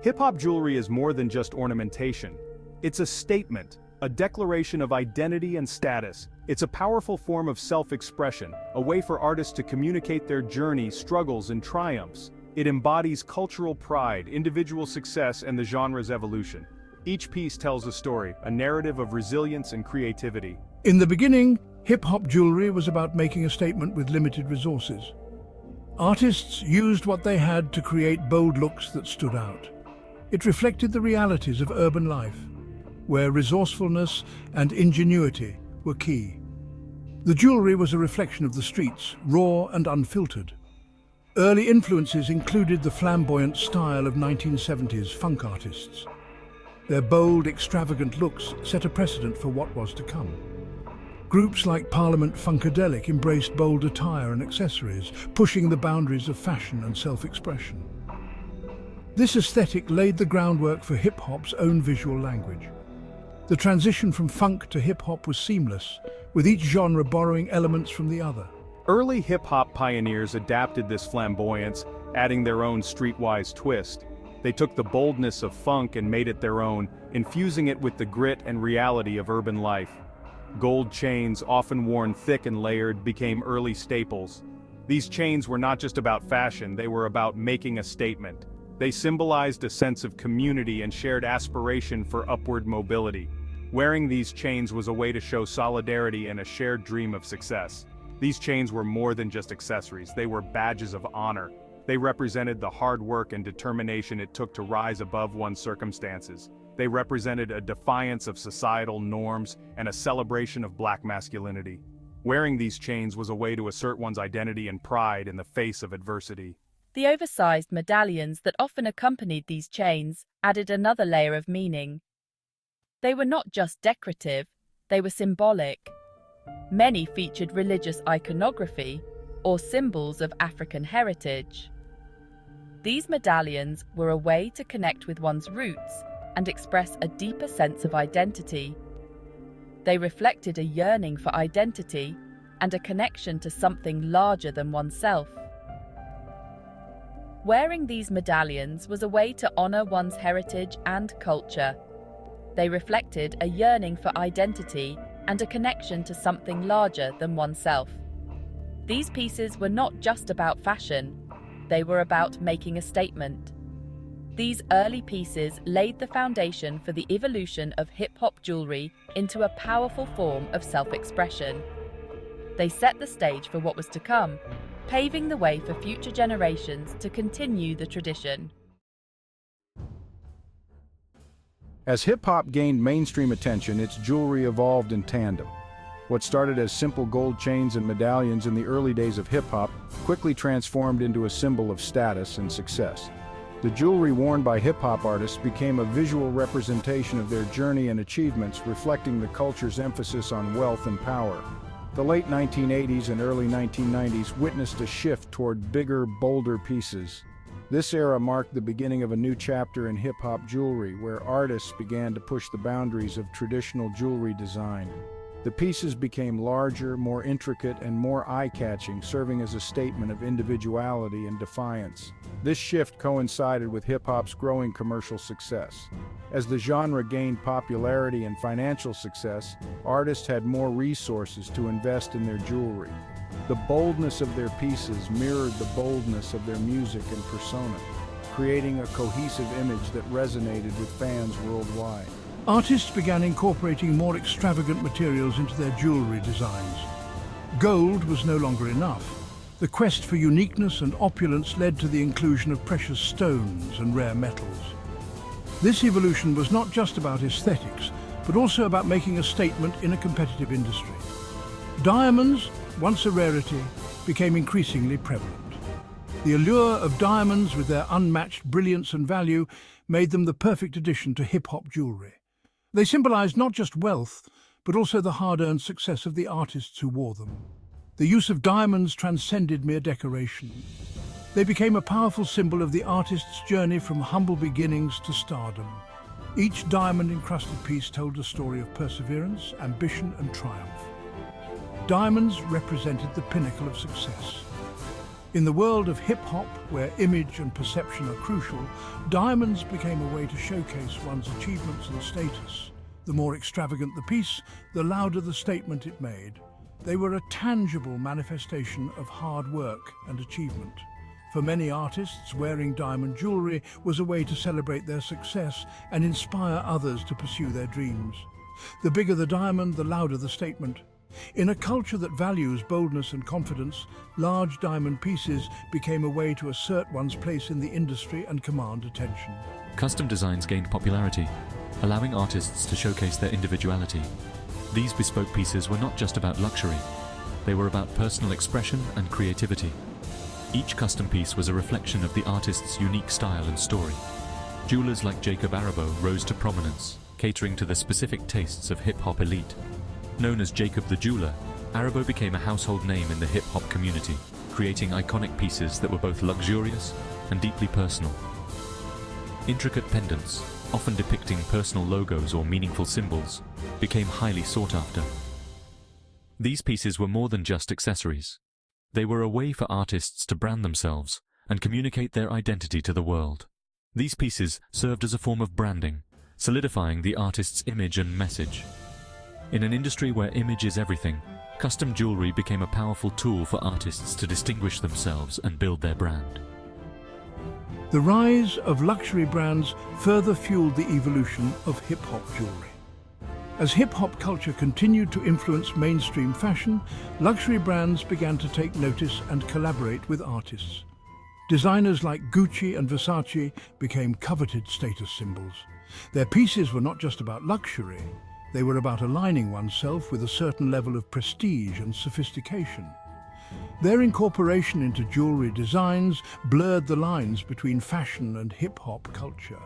Hip-hop jewelry is more than just ornamentation. It's a statement, a declaration of identity and status. It's a powerful form of self-expression, a way for artists to communicate their journey, struggles, and triumphs. It embodies cultural pride, individual success, and the genre's evolution. Each piece tells a story, a narrative of resilience and creativity. In the beginning, hip-hop jewelry was about making a statement with limited resources. Artists used what they had to create bold looks that stood out. It reflected the realities of urban life, where resourcefulness and ingenuity were key. The jewelry was a reflection of the streets, raw and unfiltered. Early influences included the flamboyant style of 1970s funk artists. Their bold, extravagant looks set a precedent for what was to come. Groups like Parliament Funkadelic embraced bold attire and accessories, pushing the boundaries of fashion and self-expression. This aesthetic laid the groundwork for hip-hop's own visual language. The transition from funk to hip-hop was seamless, with each genre borrowing elements from the other. Early hip-hop pioneers adapted this flamboyance, adding their own streetwise twist. They took the boldness of funk and made it their own, infusing it with the grit and reality of urban life. Gold chains, often worn thick and layered, became early staples. These chains were not just about fashion, they were about making a statement. They symbolized a sense of community and shared aspiration for upward mobility. Wearing these chains was a way to show solidarity and a shared dream of success. These chains were more than just accessories, they were badges of honor. They represented the hard work and determination it took to rise above one's circumstances. They represented a defiance of societal norms and a celebration of Black masculinity. Wearing these chains was a way to assert one's identity and pride in the face of adversity. The oversized medallions that often accompanied these chains added another layer of meaning. They were not just decorative, they were symbolic. Many featured religious iconography or symbols of African heritage. These medallions were a way to connect with one's roots and express a deeper sense of identity. They reflected a yearning for identity and a connection to something larger than oneself. Wearing these medallions was a way to honor one's heritage and culture. They reflected a yearning for identity and a connection to something larger than oneself. These pieces were not just about fashion, they were about making a statement. These early pieces laid the foundation for the evolution of hip-hop jewelry into a powerful form of self-expression. They set the stage for what was to come, paving the way for future generations to continue the tradition. As hip-hop gained mainstream attention, its jewelry evolved in tandem. What started as simple gold chains and medallions in the early days of hip-hop quickly transformed into a symbol of status and success. The jewelry worn by hip-hop artists became a visual representation of their journey and achievements, reflecting the culture's emphasis on wealth and power. The late 1980s and early 1990s witnessed a shift toward bigger, bolder pieces. This era marked the beginning of a new chapter in hip-hop jewelry, where artists began to push the boundaries of traditional jewelry design. The pieces became larger, more intricate, and more eye-catching, serving as a statement of individuality and defiance. This shift coincided with hip-hop's growing commercial success. As the genre gained popularity and financial success, artists had more resources to invest in their jewelry. The boldness of their pieces mirrored the boldness of their music and persona, creating a cohesive image that resonated with fans worldwide. Artists began incorporating more extravagant materials into their jewelry designs. Gold was no longer enough. The quest for uniqueness and opulence led to the inclusion of precious stones and rare metals. This evolution was not just about aesthetics, but also about making a statement in a competitive industry. Diamonds, once a rarity, became increasingly prevalent. The allure of diamonds, with their unmatched brilliance and value, made them the perfect addition to hip-hop jewelry. They symbolized not just wealth, but also the hard-earned success of the artists who wore them. The use of diamonds transcended mere decoration. They became a powerful symbol of the artist's journey from humble beginnings to stardom. Each diamond-encrusted piece told a story of perseverance, ambition, and triumph. Diamonds represented the pinnacle of success. In the world of hip-hop, where image and perception are crucial, diamonds became a way to showcase one's achievements and status. The more extravagant the piece, the louder the statement it made. They were a tangible manifestation of hard work and achievement. For many artists, wearing diamond jewelry was a way to celebrate their success and inspire others to pursue their dreams. The bigger the diamond, the louder the statement. In a culture that values boldness and confidence, large diamond pieces became a way to assert one's place in the industry and command attention. Custom designs gained popularity, allowing artists to showcase their individuality. These bespoke pieces were not just about luxury, they were about personal expression and creativity. Each custom piece was a reflection of the artist's unique style and story. Jewelers like Jacob Arabo rose to prominence, catering to the specific tastes of hip-hop elite. Known as Jacob the Jeweler, Arabo became a household name in the hip-hop community, creating iconic pieces that were both luxurious and deeply personal. Intricate pendants, often depicting personal logos or meaningful symbols, became highly sought after. These pieces were more than just accessories. They were a way for artists to brand themselves and communicate their identity to the world. These pieces served as a form of branding, solidifying the artist's image and message. In an industry where image is everything, custom jewelry became a powerful tool for artists to distinguish themselves and build their brand. The rise of luxury brands further fueled the evolution of hip-hop jewelry. As hip-hop culture continued to influence mainstream fashion, luxury brands began to take notice and collaborate with artists. Designers like Gucci and Versace became coveted status symbols. Their pieces were not just about luxury, they were about aligning oneself with a certain level of prestige and sophistication. Their incorporation into jewelry designs blurred the lines between fashion and hip-hop culture.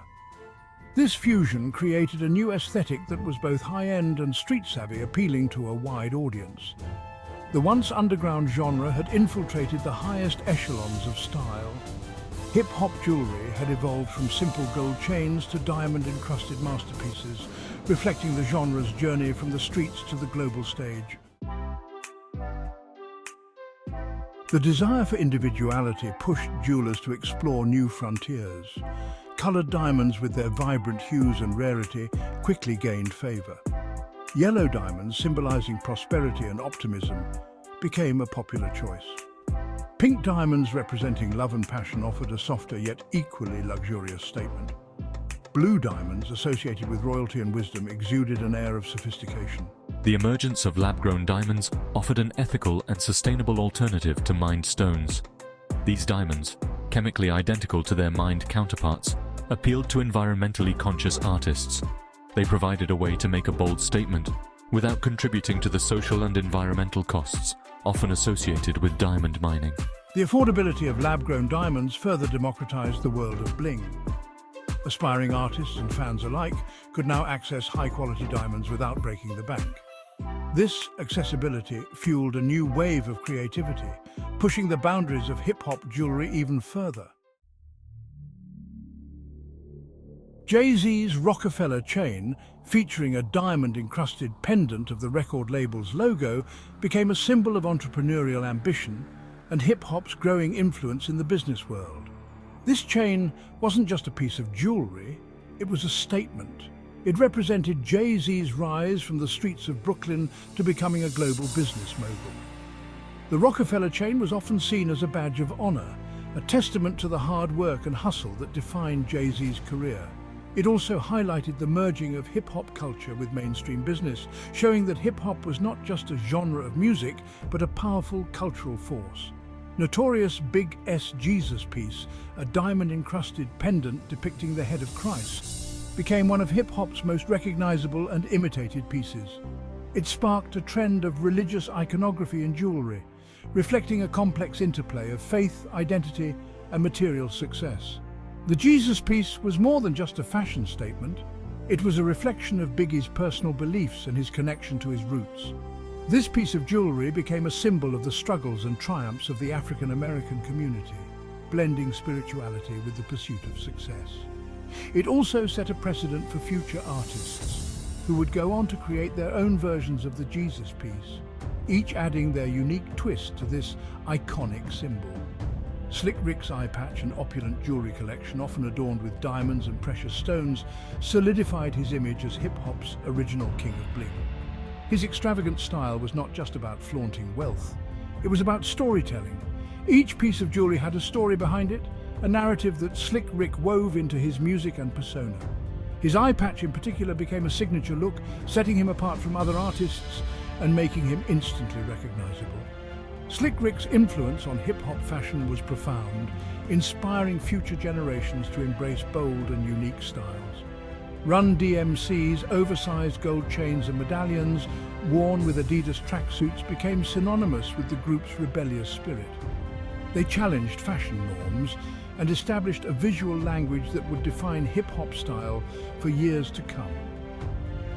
This fusion created a new aesthetic that was both high-end and street-savvy, appealing to a wide audience. The once underground genre had infiltrated the highest echelons of style. Hip-hop jewelry had evolved from simple gold chains to diamond-encrusted masterpieces, reflecting the genre's journey from the streets to the global stage. The desire for individuality pushed jewelers to explore new frontiers. Colored diamonds with their vibrant hues and rarity quickly gained favor. Yellow diamonds, symbolizing prosperity and optimism, became a popular choice. Pink diamonds, representing love and passion, offered a softer yet equally luxurious statement. Blue diamonds, associated with royalty and wisdom, exuded an air of sophistication. The emergence of lab-grown diamonds offered an ethical and sustainable alternative to mined stones. These diamonds, chemically identical to their mined counterparts, appealed to environmentally conscious artists. They provided a way to make a bold statement without contributing to the social and environmental costs often associated with diamond mining. The affordability of lab-grown diamonds further democratized the world of bling. Aspiring artists and fans alike could now access high-quality diamonds without breaking the bank. This accessibility fueled a new wave of creativity, pushing the boundaries of hip-hop jewelry even further. Jay-Z's Rockefeller chain, featuring a diamond-encrusted pendant of the record label's logo, became a symbol of entrepreneurial ambition and hip-hop's growing influence in the business world. This chain wasn't just a piece of jewelry, it was a statement. It represented Jay-Z's rise from the streets of Brooklyn to becoming a global business mogul. The Rockefeller chain was often seen as a badge of honor, a testament to the hard work and hustle that defined Jay-Z's career. It also highlighted the merging of hip-hop culture with mainstream business, showing that hip-hop was not just a genre of music, but a powerful cultural force. Notorious B.I.G's Jesus piece, a diamond-encrusted pendant depicting the head of Christ, became one of hip-hop's most recognizable and imitated pieces. It sparked a trend of religious iconography in jewelry, reflecting a complex interplay of faith, identity, and material success. The Jesus piece was more than just a fashion statement. It was a reflection of Biggie's personal beliefs and his connection to his roots. This piece of jewelry became a symbol of the struggles and triumphs of the African American community, blending spirituality with the pursuit of success. It also set a precedent for future artists, who would go on to create their own versions of the Jesus piece, each adding their unique twist to this iconic symbol. Slick Rick's eye patch and opulent jewelry collection, often adorned with diamonds and precious stones, solidified his image as hip-hop's original king of bling. His extravagant style was not just about flaunting wealth, it was about storytelling. Each piece of jewelry had a story behind it, a narrative that Slick Rick wove into his music and persona. His eye patch in particular became a signature look, setting him apart from other artists and making him instantly recognizable. Slick Rick's influence on hip-hop fashion was profound, inspiring future generations to embrace bold and unique styles. Run DMC's oversized gold chains and medallions, worn with Adidas tracksuits, became synonymous with the group's rebellious spirit. They challenged fashion norms and established a visual language that would define hip-hop style for years to come.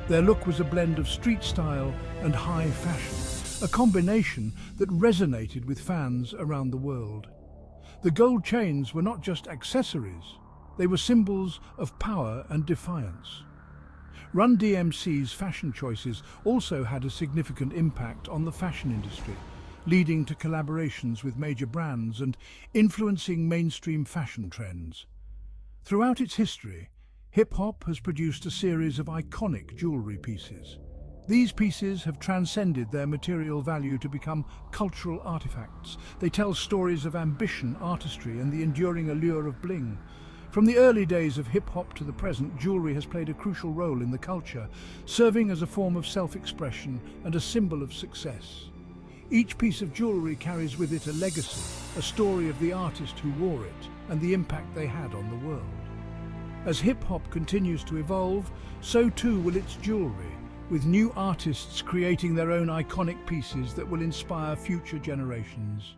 Their look was a blend of street style and high fashion, a combination that resonated with fans around the world. The gold chains were not just accessories, they were symbols of power and defiance. Run DMC's fashion choices also had a significant impact on the fashion industry, leading to collaborations with major brands and influencing mainstream fashion trends. Throughout its history, hip-hop has produced a series of iconic jewelry pieces. These pieces have transcended their material value to become cultural artifacts. They tell stories of ambition, artistry, and the enduring allure of bling. From the early days of hip-hop to the present, jewelry has played a crucial role in the culture, serving as a form of self-expression and a symbol of success. Each piece of jewelry carries with it a legacy, a story of the artist who wore it, and the impact they had on the world. As hip-hop continues to evolve, so too will its jewelry, with new artists creating their own iconic pieces that will inspire future generations.